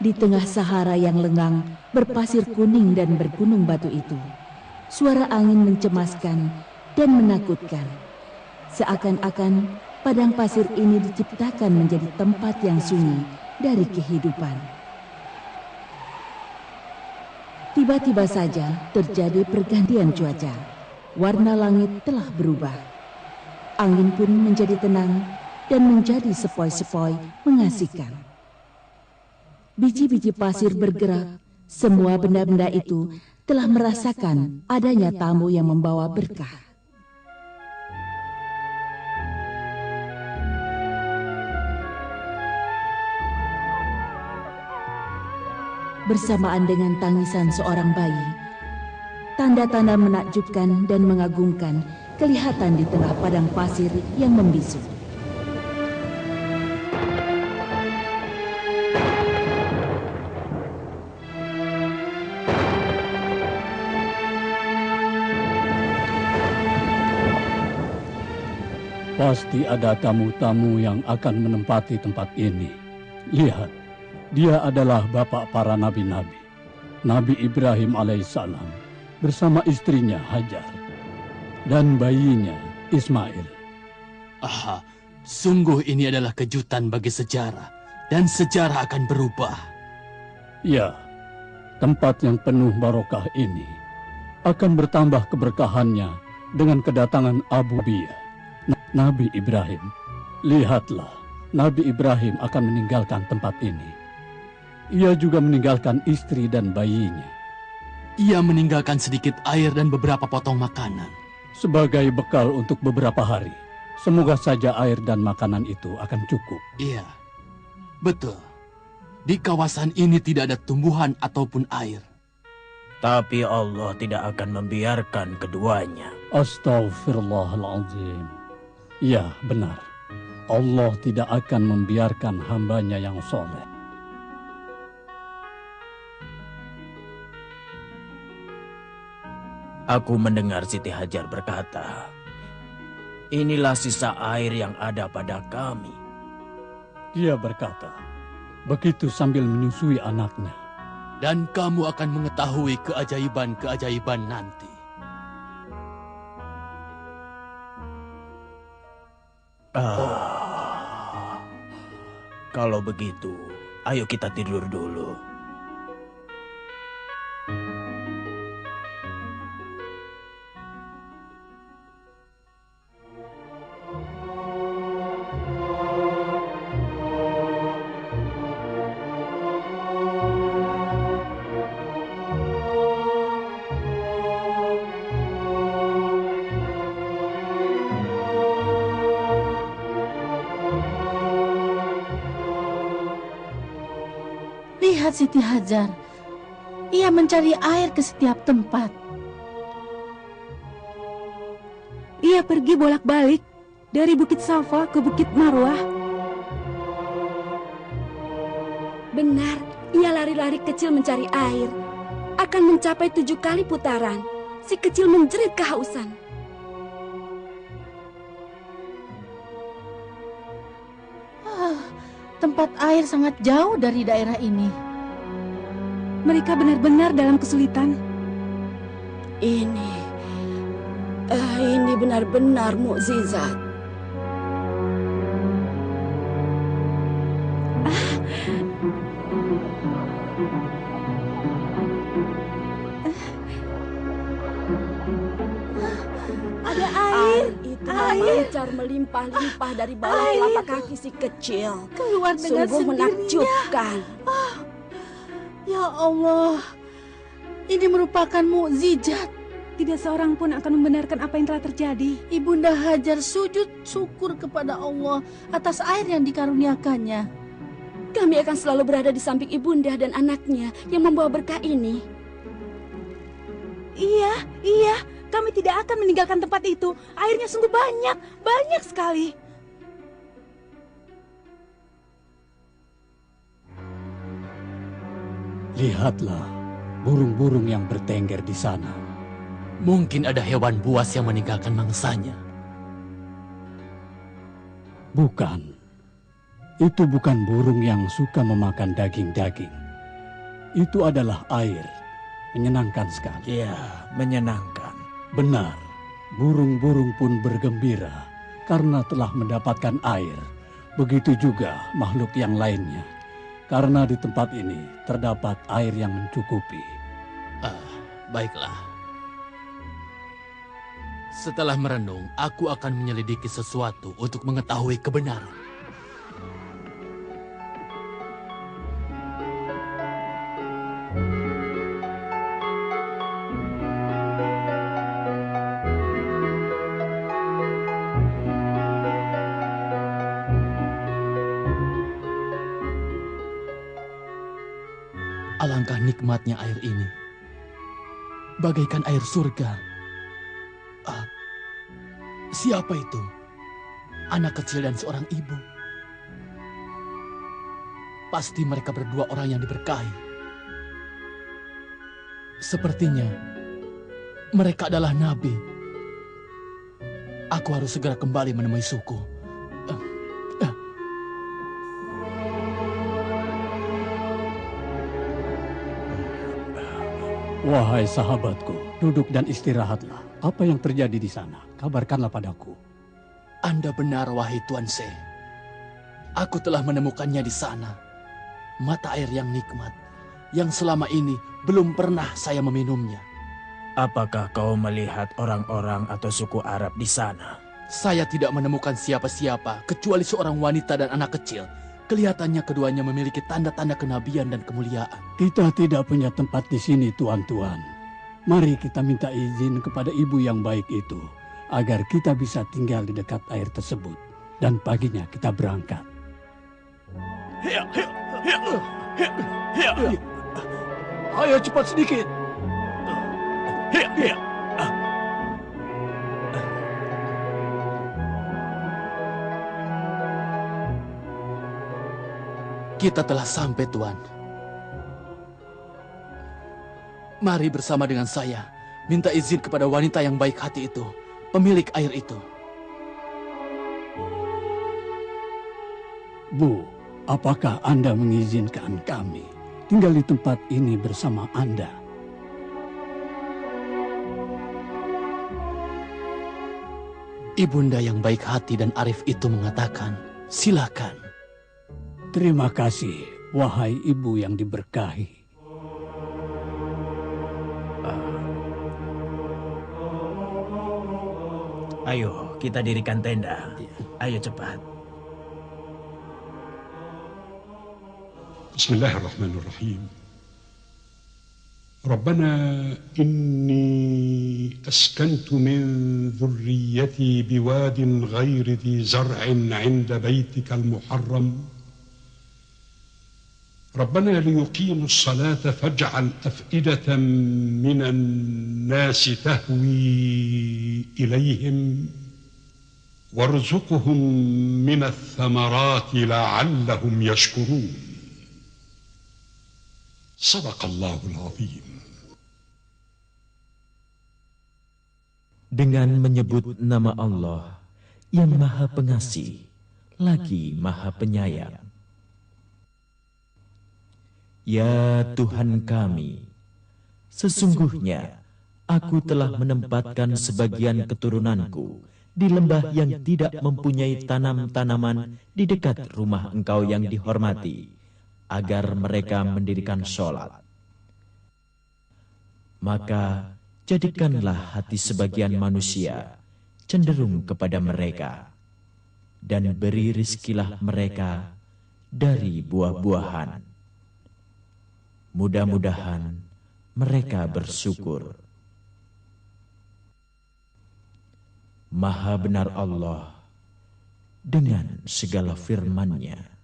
Di tengah Sahara yang lengang, berpasir kuning dan bergunung batu itu, suara angin mencemaskan dan menakutkan. Seakan-akan padang pasir ini diciptakan menjadi tempat yang sunyi dari kehidupan. Tiba-tiba saja terjadi pergantian cuaca. Warna langit telah berubah. Angin pun menjadi tenang dan menjadi sepoi-sepoi mengasihkan. Biji-biji pasir bergerak, semua benda-benda itu telah merasakan adanya tamu yang membawa berkah. Bersamaan dengan tangisan seorang bayi, tanda-tanda menakjubkan dan mengagumkan kelihatan di tengah padang pasir yang membisu. Pasti ada tamu-tamu yang akan menempati tempat ini. Lihat, dia adalah bapak para nabi-nabi. Nabi Ibrahim alaihissalam bersama istrinya Hajar dan bayinya Ismail. Aha, sungguh ini adalah kejutan bagi sejarah dan sejarah akan berubah. Ya, tempat yang penuh barokah ini akan bertambah keberkahannya dengan kedatangan Abu Biyah, Nabi Ibrahim. Lihatlah, Nabi Ibrahim akan meninggalkan tempat ini. Ia juga meninggalkan istri dan bayinya. Ia meninggalkan sedikit air dan beberapa potong makanan. Sebagai bekal untuk beberapa hari. Semoga saja air dan makanan itu akan cukup. Iya, betul. Di kawasan ini tidak ada tumbuhan ataupun air. Tapi Allah tidak akan membiarkan keduanya. Astaghfirullahaladzim. Ya, benar. Allah tidak akan membiarkan hambanya yang soleh. Aku mendengar Siti Hajar berkata, inilah sisa air yang ada pada kami. Dia berkata, begitu sambil menyusui anaknya. Dan kamu akan mengetahui keajaiban-keajaiban nanti. Kalau begitu, ayo kita tidur dulu. Lihat Siti Hajar, ia mencari air ke setiap tempat. Ia pergi bolak-balik dari Bukit Safa ke Bukit Marwah. Benar, ia lari-lari kecil mencari air. Akan mencapai 7 kali putaran. Si kecil menjerit kehausan. tempat air sangat jauh dari daerah ini. Mereka benar-benar dalam kesulitan. Ini benar-benar mukjizat. Ada air. Itu memancar melimpah-limpah dari bawah telapak kaki si kecil. Keluar dengan Sungguh sendirinya. menakjubkan. Ya Allah, ini merupakan mukjizat. Tidak seorang pun akan membenarkan apa yang telah terjadi. Ibunda Hajar sujud syukur kepada Allah atas air yang dikaruniakannya. Kami akan selalu berada di samping ibunda dan anaknya yang membawa berkah ini. Iya. Kami tidak akan meninggalkan tempat itu. Airnya sungguh banyak sekali. Lihatlah burung-burung yang bertengger di sana. Mungkin ada hewan buas yang meninggalkan mangsanya. Bukan. Itu bukan burung yang suka memakan daging-daging. Itu adalah air. Menyenangkan sekali. Ya, menyenangkan. Benar, burung-burung pun bergembira karena telah mendapatkan air. Begitu juga makhluk yang lainnya. Karena di tempat ini terdapat air yang mencukupi. Baiklah. Setelah merenung, aku akan menyelidiki sesuatu untuk mengetahui kebenaran. Alangkah nikmatnya air ini. Bagaikan air surga. Siapa itu? Anak kecil dan seorang ibu. Pasti mereka berdua orang yang diberkahi. Sepertinya mereka adalah nabi. Aku harus segera kembali menemui suku. Wahai sahabatku, duduk dan istirahatlah. Apa yang terjadi di sana? Kabarkanlah padaku. Anda benar, wahai Tuan Se. Aku telah menemukannya di sana. Mata air yang nikmat, yang selama ini belum pernah saya meminumnya. Apakah kau melihat orang-orang atau suku Arab di sana? Saya tidak menemukan siapa-siapa, kecuali seorang wanita dan anak kecil. Kelihatannya keduanya memiliki tanda-tanda kenabian dan kemuliaan. Kita tidak punya tempat di sini, tuan-tuan. Mari kita minta izin kepada ibu yang baik itu, agar kita bisa tinggal di dekat air tersebut. Dan paginya kita berangkat. Ayo cepat sedikit. Kita telah sampai, Tuan. Mari bersama dengan saya, minta izin kepada wanita yang baik hati itu, pemilik air itu. Bu, apakah Anda mengizinkan kami tinggal di tempat ini bersama Anda? Ibunda yang baik hati dan arif itu mengatakan, silakan. Terima kasih, wahai ibu yang diberkahi. Ayo, kita dirikan tenda. Ayo cepat. Bismillahirrahmanirrahim. ربنا إني أسكنت من ذريتي بواد غير ذي زرع عند بيتك المحرم ربنا ليقيموا الصلاة فاجعل أفئدة من الناس تهوي إليهم وارزقهم من الثمرات لعلهم يشكرون صدق الله العظيم. Dengan menyebut nama Allah yang Maha Pengasih lagi Maha Penyayang. Ya Tuhan kami, sesungguhnya aku telah menempatkan sebagian keturunanku di lembah yang tidak mempunyai tanam-tanaman di dekat rumah Engkau yang dihormati, agar mereka mendirikan sholat. Maka jadikanlah hati sebagian manusia cenderung kepada mereka, dan beri rizkilah mereka dari buah-buahan. Mudah-mudahan mereka bersyukur. Maha benar Allah dengan segala firman-Nya.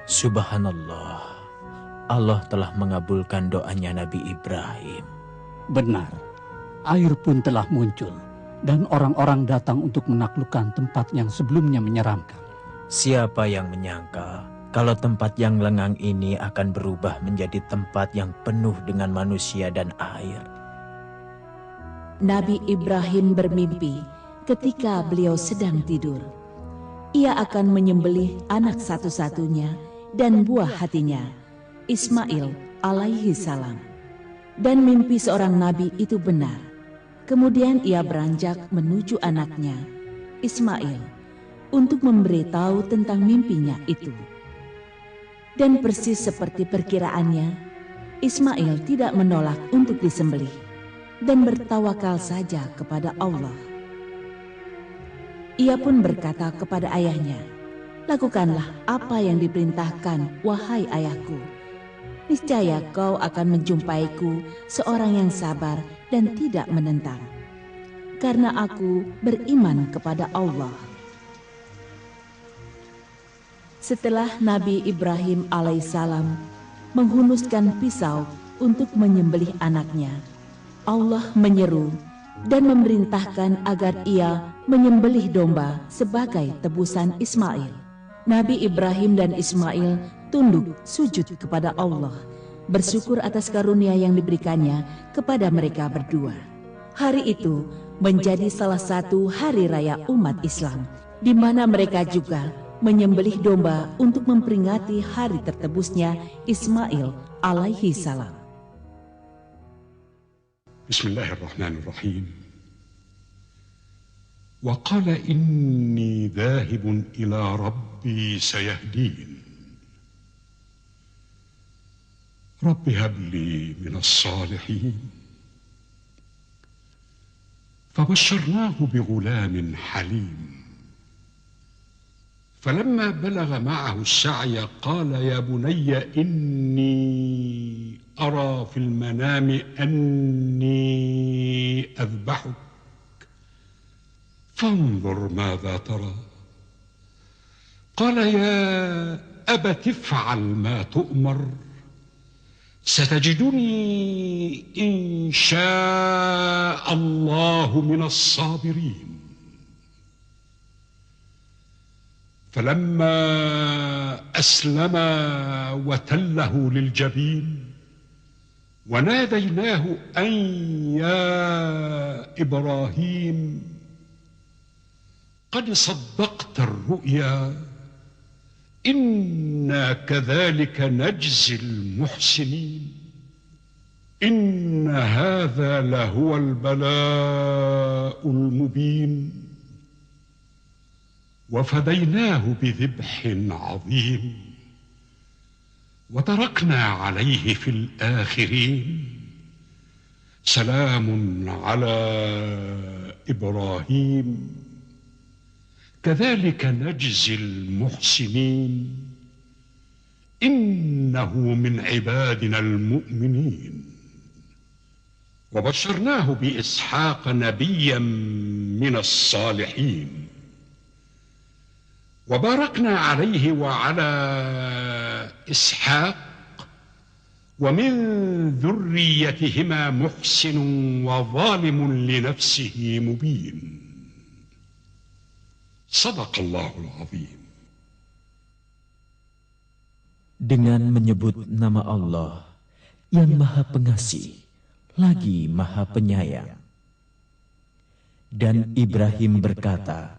Subhanallah, Allah telah mengabulkan doanya Nabi Ibrahim. Benar, air pun telah muncul, dan orang-orang datang untuk menaklukkan tempat yang sebelumnya menyeramkan. Siapa yang menyangka kalau tempat yang lengang ini akan berubah menjadi tempat yang penuh dengan manusia dan air? Nabi Ibrahim bermimpi ketika beliau sedang tidur. Ia akan menyembelih anak satu-satunya dan buah hatinya, Ismail alaihi salam. Dan mimpi seorang nabi itu benar. Kemudian ia beranjak menuju anaknya, Ismail, untuk memberitahu tentang mimpinya itu. Dan persis seperti perkiraannya, Ismail tidak menolak untuk disembelih dan bertawakal saja kepada Allah. Ia pun berkata kepada ayahnya, "Lakukanlah apa yang diperintahkan, wahai ayahku. Niscaya kau akan menjumpaiku seorang yang sabar dan tidak menentang, karena aku beriman kepada Allah." Setelah Nabi Ibrahim alaihissalam menghunuskan pisau untuk menyembelih anaknya, Allah menyeru dan memerintahkan agar ia menyembelih domba sebagai tebusan Ismail. Nabi Ibrahim dan Ismail tunduk sujud kepada Allah, bersyukur atas karunia yang diberikannya kepada mereka berdua. Hari itu menjadi salah satu hari raya umat Islam, di mana mereka juga menyembelih domba untuk memperingati hari tertebusnya Ismail alaihi salam. Bismillahirrahmanirrahim. وقال إني ذاهب إلى ربي سيهدين رب هب لي من الصالحين فبشرناه بغلام حليم فلما بلغ معه السعي قال يا بني إني أرى في المنام أني أذبحك فانظر ماذا ترى قال يا أبت افعل ما تؤمر ستجدني إن شاء الله من الصابرين فلما أسلما وتله للجبين وناديناه أن يا إبراهيم قد صدقت الرؤيا إنا كذلك نجزي المحسنين إن هذا لهو البلاء المبين وفديناه بذبح عظيم وتركنا عليه في الآخرين سلام على إبراهيم كذلك نجزي المحسنين إنه من عبادنا المؤمنين وبشرناه بإسحاق نبيا من الصالحين وباركنا عليه وعلى إسحاق ومن ذريتهما محسن وظالم لنفسه مبين صدق الله العظيم. dengan menyebut nama Allah yang Maha Pengasih lagi Maha Penyayang. Dan Ibrahim berkata,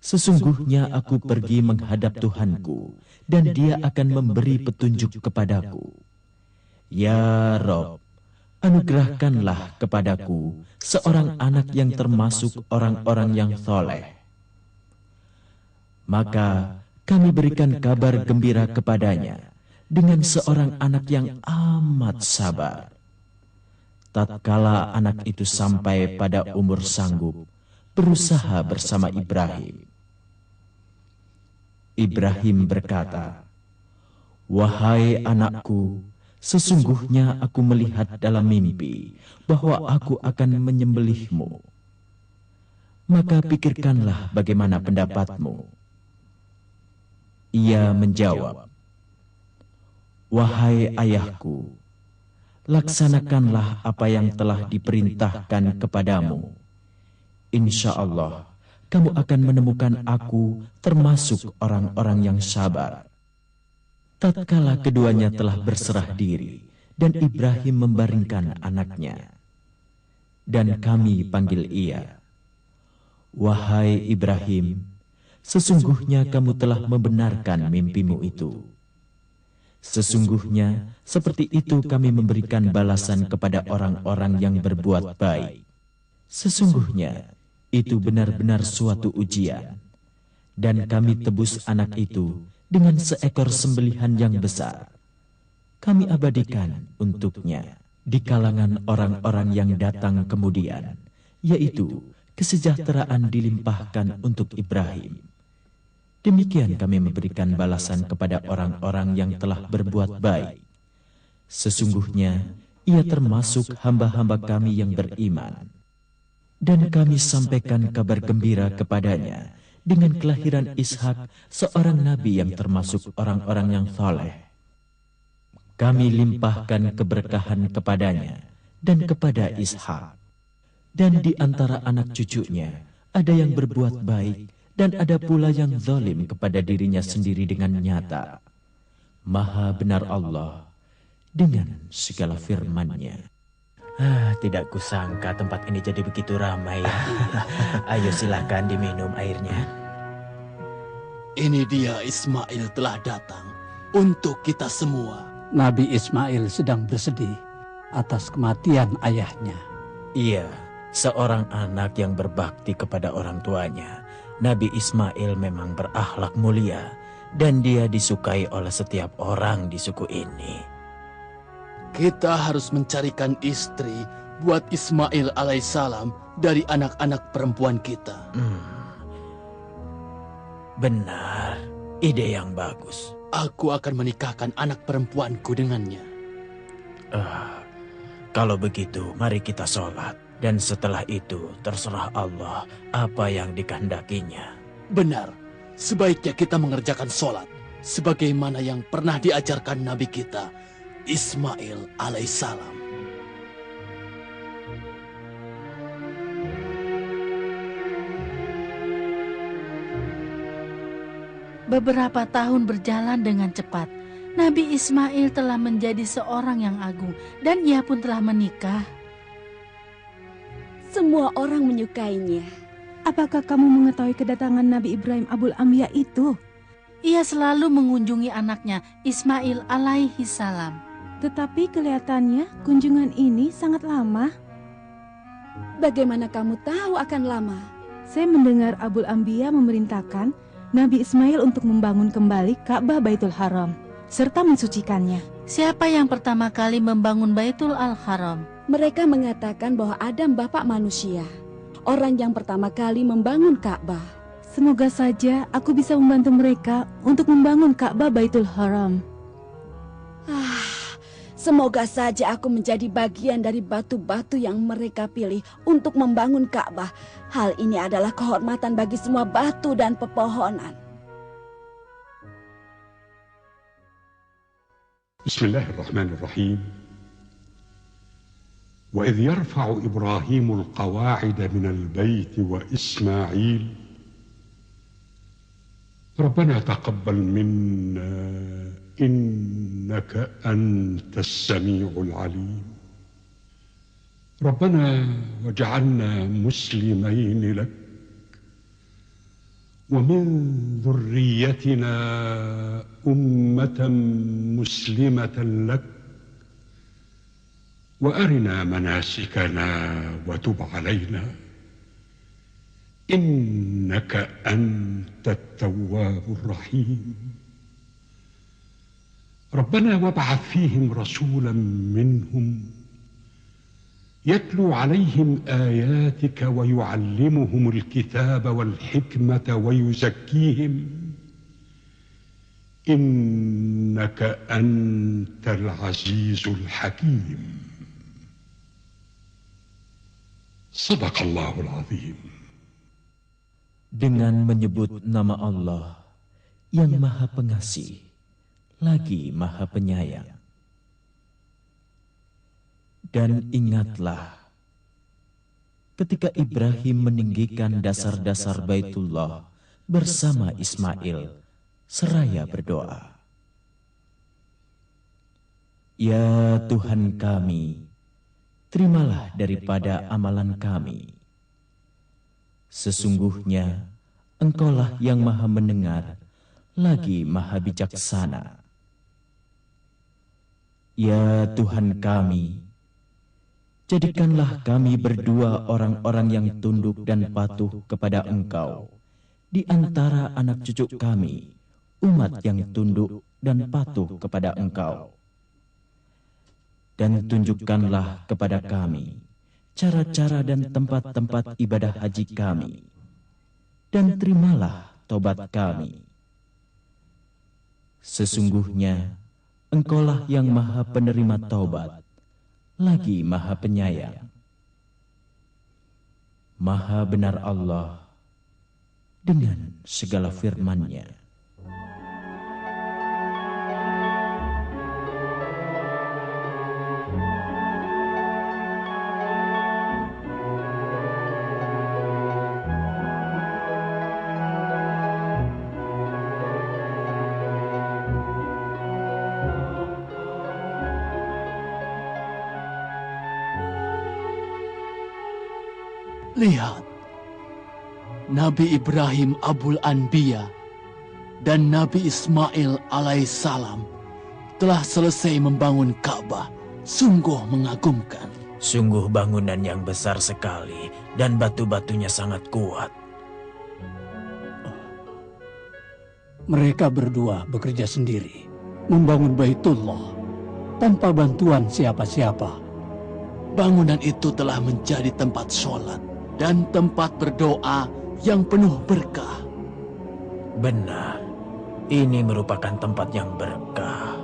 sesungguhnya aku pergi menghadap Tuhanku dan Dia akan memberi petunjuk kepadaku. Ya Rob, anugerahkanlah kepadaku seorang anak yang termasuk orang-orang yang soleh. Maka kami berikan kabar gembira kepadanya dengan seorang anak yang amat sabar. Tatkala anak itu sampai pada umur sanggup, berusaha bersama Ibrahim. Ibrahim berkata, wahai anakku, sesungguhnya aku melihat dalam mimpi bahwa aku akan menyembelihmu. Maka pikirkanlah bagaimana pendapatmu. Ia menjawab, wahai ayahku, laksanakanlah apa yang telah diperintahkan kepadamu. Insya Allah, kamu akan menemukan aku termasuk orang-orang yang sabar. Tatkala keduanya telah berserah diri, dan Ibrahim membaringkan anaknya. Dan kami panggil ia, wahai Ibrahim, sesungguhnya kamu telah membenarkan mimpimu itu. Sesungguhnya seperti itu kami memberikan balasan kepada orang-orang yang berbuat baik. Sesungguhnya itu benar-benar suatu ujian. Dan kami tebus anak itu dengan seekor sembelihan yang besar. Kami abadikan untuknya di kalangan orang-orang yang datang kemudian, yaitu kesejahteraan dilimpahkan untuk Ibrahim. Demikian kami memberikan balasan kepada orang-orang yang telah berbuat baik. Sesungguhnya ia termasuk hamba-hamba kami yang beriman. Dan kami sampaikan kabar gembira kepadanya dengan kelahiran Ishak, seorang nabi yang termasuk orang-orang yang saleh. Kami limpahkan keberkahan kepadanya dan kepada Ishak. Dan di antara anak cucunya ada yang berbuat baik, dan ada pula yang zalim kepada dirinya sendiri dengan nyata. Maha benar Allah dengan segala firman-Nya. Tidak kusangka tempat ini jadi begitu ramai. Ayo silakan diminum airnya. Ini dia Ismail telah datang untuk kita semua. Nabi Ismail sedang bersedih atas kematian ayahnya. Iya, seorang anak yang berbakti kepada orang tuanya. Nabi Ismail memang berakhlak mulia dan dia disukai oleh setiap orang di suku ini. Kita harus mencarikan istri buat Ismail alaihissalam dari anak-anak perempuan kita. Benar, ide yang bagus. Aku akan menikahkan anak perempuanku dengannya. Kalau begitu, mari kita sholat. Dan setelah itu, terserah Allah apa yang dikehendakinya. Benar, sebaiknya kita mengerjakan sholat sebagaimana yang pernah diajarkan Nabi kita, Ismail alaihissalam. Beberapa tahun berjalan dengan cepat. Nabi Ismail telah menjadi seorang yang agung dan ia pun telah menikah. Semua orang menyukainya. Apakah kamu mengetahui kedatangan Nabi Ibrahim Abul Anbiya itu? Ia selalu mengunjungi anaknya Ismail alaihi salam. Tetapi kelihatannya kunjungan ini sangat lama. Bagaimana kamu tahu akan lama? Saya mendengar Abul Anbiya memerintahkan Nabi Ismail untuk membangun kembali Ka'bah Baitul Haram serta mensucikannya. Siapa yang pertama kali membangun Baitul Al-Haram? Mereka mengatakan bahwa Adam bapak manusia, orang yang pertama kali membangun Ka'bah. Semoga saja aku bisa membantu mereka untuk membangun Ka'bah Baitul Haram. Semoga saja aku menjadi bagian dari batu-batu yang mereka pilih untuk membangun Ka'bah. Hal ini adalah kehormatan bagi semua batu dan pepohonan. Bismillahirrahmanirrahim. وإذ يرفع إبراهيم القواعد من البيت وإسماعيل ربنا تقبل منا إنك إنك أنت السميع العليم ربنا واجعلنا مسلمين لك ومن ذريتنا أمة مسلمة لك وأرنا مناسكنا وتب علينا إنك أنت التواب الرحيم ربنا وابعث فيهم رسولا منهم يتلو عليهم آياتك ويعلمهم الكتاب والحكمة ويزكيهم إنك أنت العزيز الحكيم صدق الله العظيم. Dengan menyebut nama Allah yang Maha Pengasih lagi Maha Penyayang. Dan ingatlah ketika Ibrahim meninggikan dasar-dasar Baitullah bersama Ismail seraya berdoa, Ya Tuhan kami, terimalah daripada amalan kami. Sesungguhnya Engkaulah yang Maha Mendengar lagi Maha Bijaksana. Ya Tuhan kami, jadikanlah kami berdua orang-orang yang tunduk dan patuh kepada Engkau di antara anak cucu kami, umat yang tunduk dan patuh kepada Engkau. Dan tunjukkanlah kepada kami cara-cara dan tempat-tempat ibadah haji kami, dan terimalah tobat kami. Sesungguhnya Engkaulah yang Maha Penerima Taubat, lagi Maha Penyayang. Maha benar Allah dengan segala firman-Nya. Lihat, Nabi Ibrahim Abul Anbiya dan Nabi Ismail alaihissalam telah selesai membangun Ka'bah. Sungguh mengagumkan. Sungguh bangunan yang besar sekali dan batu-batunya sangat kuat. Mereka berdua bekerja sendiri, membangun Baitullah tanpa bantuan siapa-siapa. Bangunan itu telah menjadi tempat sholat dan tempat berdoa yang penuh berkah. Benar, ini merupakan tempat yang berkah.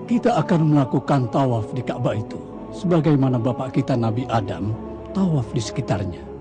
Kita akan melakukan tawaf di Ka'bah itu, sebagaimana bapak kita Nabi Adam tawaf di sekitarnya.